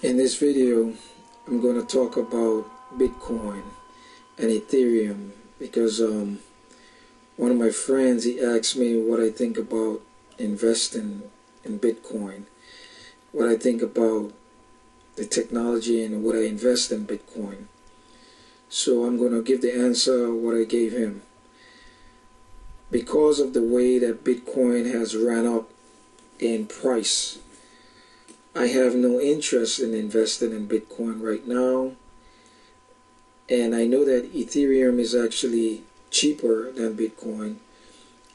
In this video, I'm going to talk about Bitcoin and Ethereum because one of my friends, he asked me what I think about investing in Bitcoin, what I think about the technology and what I invest in Bitcoin. So I'm going to give the answer what I gave him. Because of the way that Bitcoin has ran up in price, I have no interest in investing in Bitcoin right now. And I know that Ethereum is actually cheaper than Bitcoin.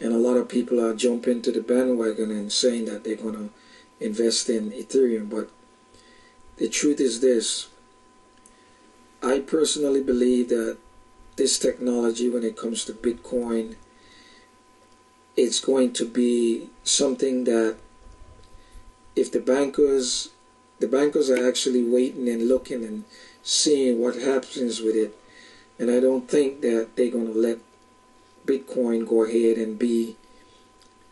And a lot of people are jumping to the bandwagon and saying that they're going to invest in Ethereum. But the truth is this. I personally believe that this technology, when it comes to Bitcoin, it's going to be something that if the bankers are actually waiting and looking and seeing what happens with it, and I don't think that they're going to let Bitcoin go ahead and be,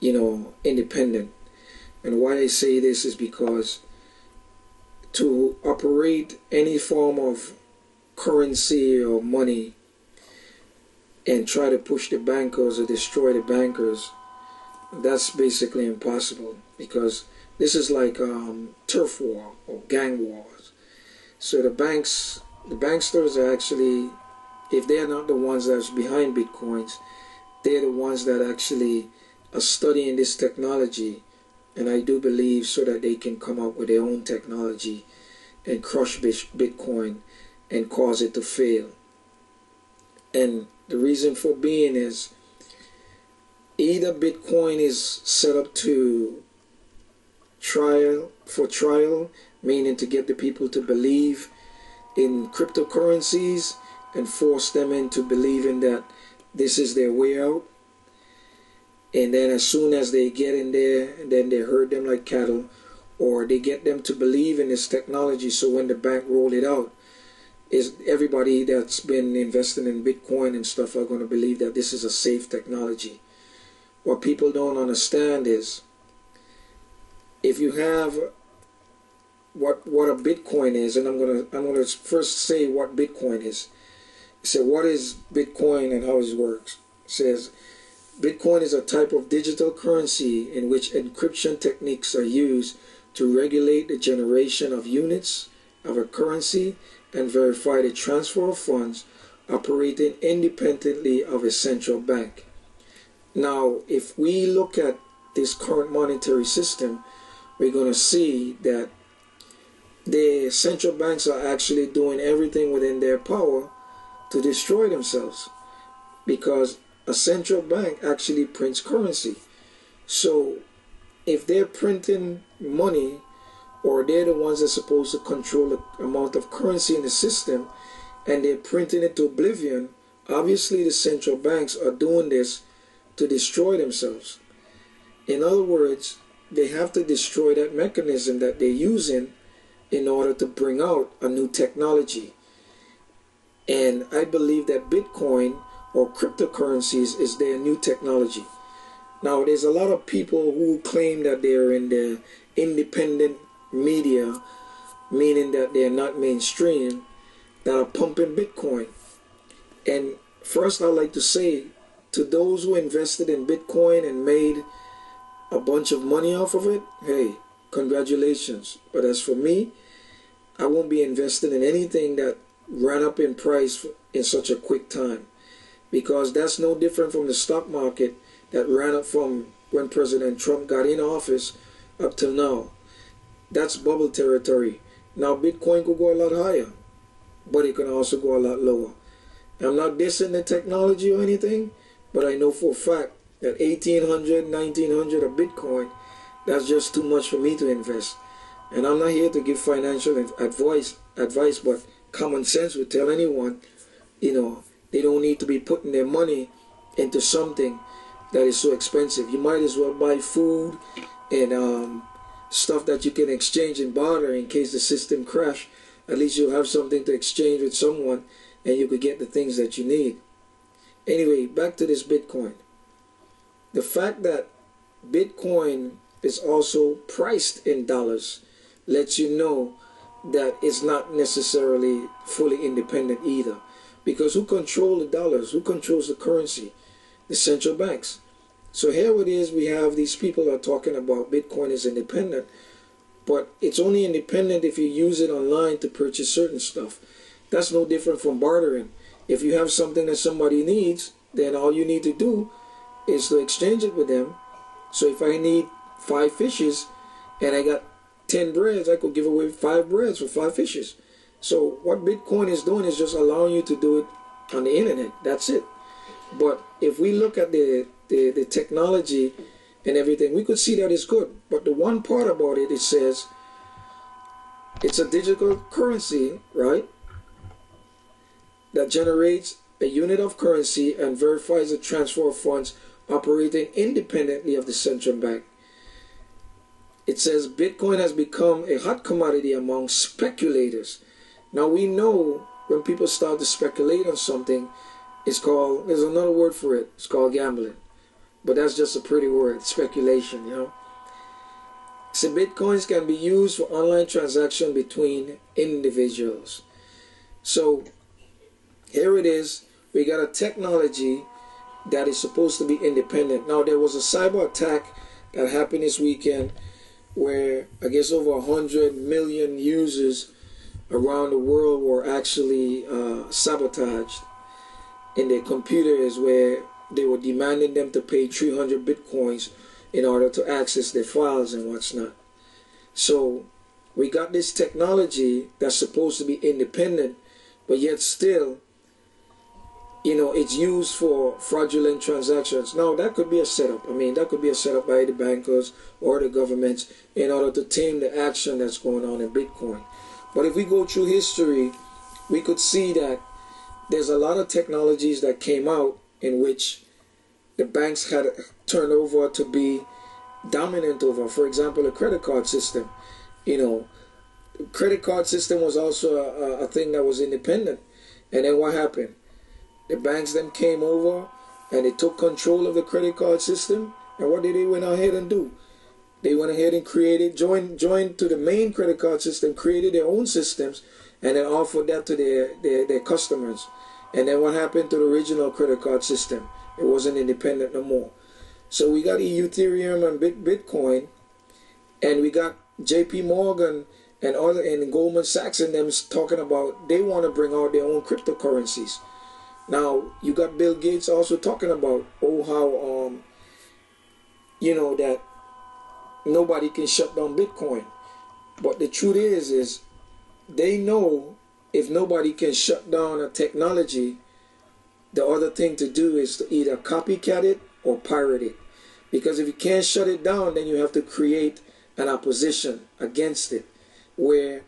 independent. And why I say this is because to operate any form of currency or money and try to push the bankers or destroy the bankers, that's basically impossible, because this is like turf war or gang wars. So the banksters are actually, if they're not the ones that's behind Bitcoins, they're the ones that actually are studying this technology. And I do believe so that they can come up with their own technology and crush Bitcoin and cause it to fail. And the reason for being is either Bitcoin is set up to trial, meaning to get the people to believe in cryptocurrencies and force them into believing that this is their way out. And then as soon as they get in there, then they herd them like cattle, or they get them to believe in this technology. So when the bank roll it out, is everybody that's been investing in Bitcoin and stuff are going to believe that this is a safe technology. What people don't understand is, if you have what a Bitcoin is, and I'm gonna first say what Bitcoin is. So what is Bitcoin and how it works? It says Bitcoin is a type of digital currency in which encryption techniques are used to regulate the generation of units of a currency and verify the transfer of funds, operating independently of a central bank. Now, if we look at this current monetary system, we're going to see that the central banks are actually doing everything within their power to destroy themselves, because a central bank actually prints currency. So if they're printing money, or they're the ones that are supposed to control the amount of currency in the system, and they're printing it to oblivion, obviously the central banks are doing this to destroy themselves. In other words, they have to destroy that mechanism that they're using in order to bring out a new technology. And I believe that Bitcoin or cryptocurrencies is their new technology. Now, there's a lot of people who claim that they're in the independent media, meaning that they're not mainstream, that are pumping Bitcoin. And first, I'd like to say to those who invested in Bitcoin and made a bunch of money off of it, hey, congratulations. But as for me, I won't be investing in anything that ran up in price in such a quick time, because that's no different from the stock market that ran up from when President Trump got in office up till now. That's bubble territory. Now Bitcoin could go a lot higher, but it can also go a lot lower. I'm not dissing the technology or anything, but I know for a fact that 1800, 1900 of Bitcoin, that's just too much for me to invest. And I'm not here to give financial advice, but common sense would tell anyone, they don't need to be putting their money into something that is so expensive. You might as well buy food and stuff that you can exchange and barter in case the system crash. At least you'll have something to exchange with someone, and you could get the things that you need. Anyway, back to this Bitcoin. The fact that Bitcoin is also priced in dollars lets you know that it's not necessarily fully independent either. Because who controls the dollars? Who controls the currency? The central banks. So here it is, we have these people are talking about Bitcoin is independent, but it's only independent if you use it online to purchase certain stuff. That's no different from bartering. If you have something that somebody needs, then all you need to do is to exchange it with them. So if I need 5 fishes and I got 10 breads, I could give away 5 breads for 5 fishes. So what Bitcoin is doing is just allowing you to do it on the internet. That's it. But if we look at the technology and everything, we could see that it's good. But the one part about it, it says it's a digital currency, right, that generates a unit of currency and verifies the transfer of funds operating independently of the central bank. It says Bitcoin has become a hot commodity among speculators. Now we know when people start to speculate on something, it's called, there's another word for it, it's called gambling. But that's just a pretty word, speculation, you know. So Bitcoins can be used for online transaction between individuals. So here it is, we got a technology that is supposed to be independent. Now there was a cyber attack that happened this weekend where I guess over 100 million users around the world were actually sabotaged in their computers, where they were demanding them to pay 300 Bitcoins in order to access their files and what's not. So we got this technology that's supposed to be independent, but yet still, you know, it's used for fraudulent transactions. Now that could be a setup. I mean, that could be a setup by the bankers or the governments in order to tame the action that's going on in Bitcoin. But if we go through history, we could see that there's a lot of technologies that came out in which the banks had turned over to be dominant over. For example, the credit card system. You know, the credit card system was also a thing that was independent. And then what happened? The banks then came over and they took control of the credit card system. And what did they went ahead and do? They went ahead and created, joined to the main credit card system, created their own systems, and then offered that to their customers. And then what happened to the original credit card system? It wasn't independent no more. So we got Ethereum and Bitcoin, and we got JP Morgan and Goldman Sachs and them talking about they want to bring out their own cryptocurrencies. Now you got Bill Gates also talking about how you know, that nobody can shut down Bitcoin. But the truth is they know if nobody can shut down a technology, the other thing to do is to either copycat it or pirate it. Because if you can't shut it down, then you have to create an opposition against it. Where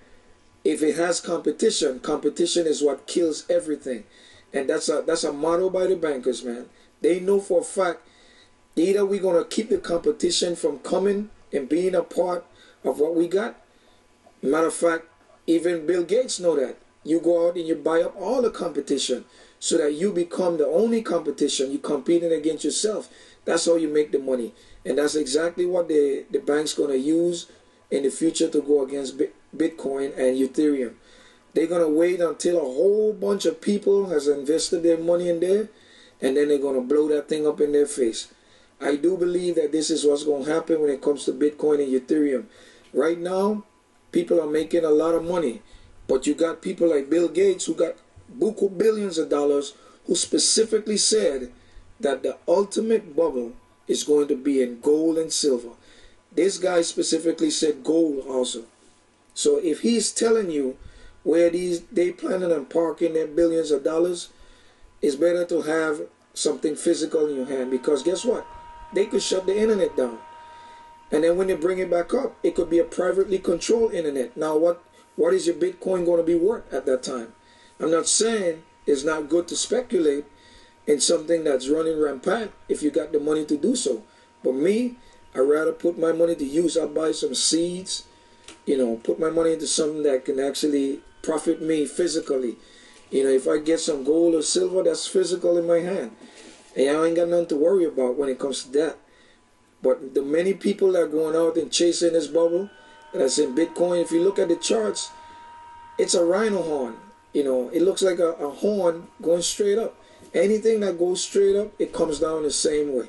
if it has competition, competition is what kills everything. And that's a motto by the bankers, man. They know for a fact, either we're going to keep the competition from coming and being a part of what we got. Matter of fact, even Bill Gates know that. You go out and you buy up all the competition so that you become the only competition. You're competing against yourself. That's how you make the money. And that's exactly what the bank's going to use in the future to go against Bitcoin and Ethereum. They're going to wait until a whole bunch of people has invested their money in there, and then they're going to blow that thing up in their face. I do believe that this is what's going to happen when it comes to Bitcoin and Ethereum. Right now, people are making a lot of money. But you got people like Bill Gates who got buku billions of dollars who specifically said that the ultimate bubble is going to be in gold and silver. This guy specifically said gold also. So if he's telling you where they planning on parking their billions of dollars, it's better to have something physical in your hand, because guess what? They could shut the internet down. And then when they bring it back up, it could be a privately controlled internet. Now what is your Bitcoin going to be worth at that time? I'm not saying it's not good to speculate in something that's running rampant if you got the money to do so. But me, I'd rather put my money to use. I'll buy some seeds, you know, put my money into something that can actually profit me physically. You know, if I get some gold or silver, that's physical in my hand. And I ain't got nothing to worry about when it comes to that. But the many people that are going out and chasing this bubble, that's in Bitcoin, if you look at the charts, It's a rhino horn. You know, it looks like a horn going straight up. Anything that goes straight up, it comes down the same way.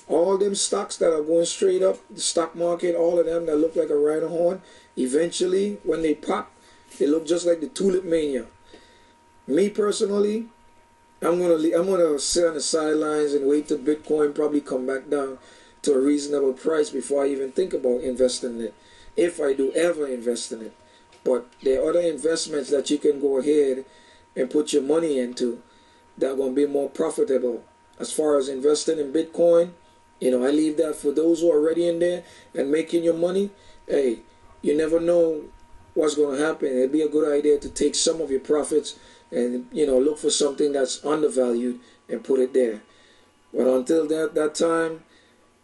All them stocks that are going straight up, the stock market, all of them that look like a rhino horn, eventually, when they pop, they look just like the tulip mania. Me personally, I'm gonna sit on the sidelines and wait till Bitcoin probably come back down to a reasonable price before I even think about investing in it, if I do ever invest in it. But there are other investments that you can go ahead and put your money into that are going to be more profitable. As far as investing in Bitcoin, you know, I leave that for those who are already in there and making your money. Hey, you never know what's going to happen. It'd be a good idea to take some of your profits and, you know, look for something that's undervalued and put it there. But until that time,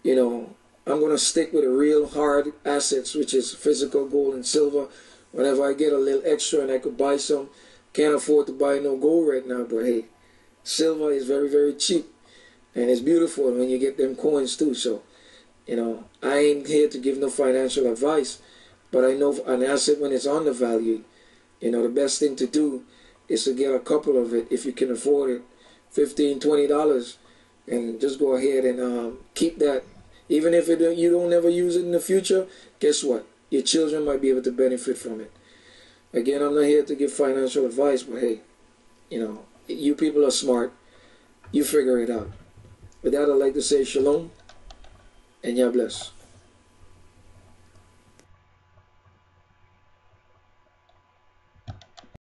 you know, I'm going to stick with the real hard assets, which is physical gold and silver. Whenever I get a little extra and I could buy some, can't afford to buy no gold right now, but hey, silver is very, very cheap. And it's beautiful when you get them coins too. So, you know, I ain't here to give no financial advice, but I know an asset when it's undervalued, you know, the best thing to do is to get a couple of it if you can afford it, $15, $20, and just go ahead and keep that. Even if you don't ever use it in the future, guess what? Your children might be able to benefit from it. Again, I'm not here to give financial advice, but hey, you know, you people are smart. You figure it out. With that, I'd like to say shalom and Yah bless.